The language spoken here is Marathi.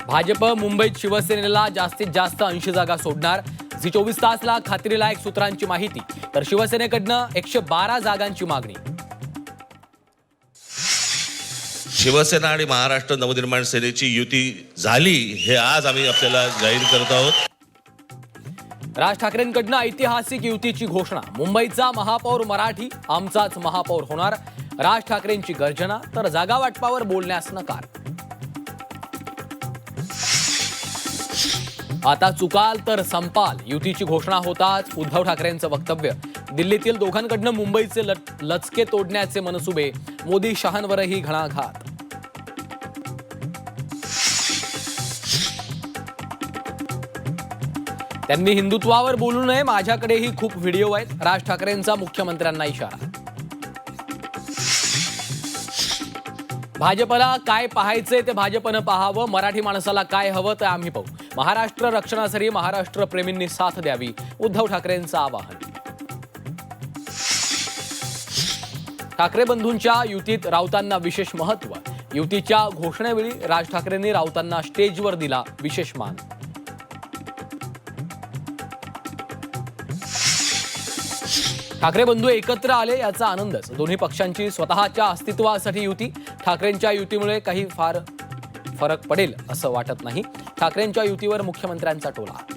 भाजप मुंबईत शिवसेनेला जास्तीत जास्त 80 जागा सोडणार. झी 24 तासला खात्रीलायक सूत्रांची माहिती. तर शिवसेनेकडनं 112 जागांची मागणी. शिवसेना आणि महाराष्ट्र नवनिर्माण सेनेची युती झाली हे आज आम्ही आपल्याला जाहीर करत आहोत. राज ठाकरेंकडनं ऐतिहासिक युतीची घोषणा. मुंबईचा महापौर मराठी, आमचाच महापौर होणार. राज ठाकरेंची गर्जना. तर जागा वाटपावर बोलण्यास नकार. आता चुकाल तर संपाल, युतीची घोषणा होताच उद्धव ठाकरेंचं वक्तव्य. दिल्लीतील दोघांकडनं मुंबईचे लचके तोडण्याचे मनसुबे. मोदी शहांवरही घणाघात. त्यांनी हिंदुत्वावर बोलू नये, माझ्याकडेही खूप व्हिडिओ आहेत. राज ठाकरेंचा मुख्यमंत्र्यांना इशारा. भाजपला काय पाहायचंय ते भाजपनं पाहावं. मराठी माणसाला काय हवं ते आम्ही पाहू. महाराष्ट्र रक्षणासाठी महाराष्ट्र प्रेमींनी साथ द्यावी, उद्धव ठाकरेंचं आवाहन. ठाकरे बंधूंच्या युतीत राऊतांना विशेष महत्व. युतीच्या घोषणेवेळी राज ठाकरेंनी राऊतांना स्टेजवर दिला विशेष मान. ठाकरे बंधू एकत्र आले याचा आनंदच. दोन्ही पक्षांची स्वतःच्या अस्तित्वासाठी युती. ठाकरेंच्या युतीमुळे काही फार फरक पडेल असं वाटत नाही. ठाकरेंच्या युतीवर मुख्यमंत्र्यांचा टोला.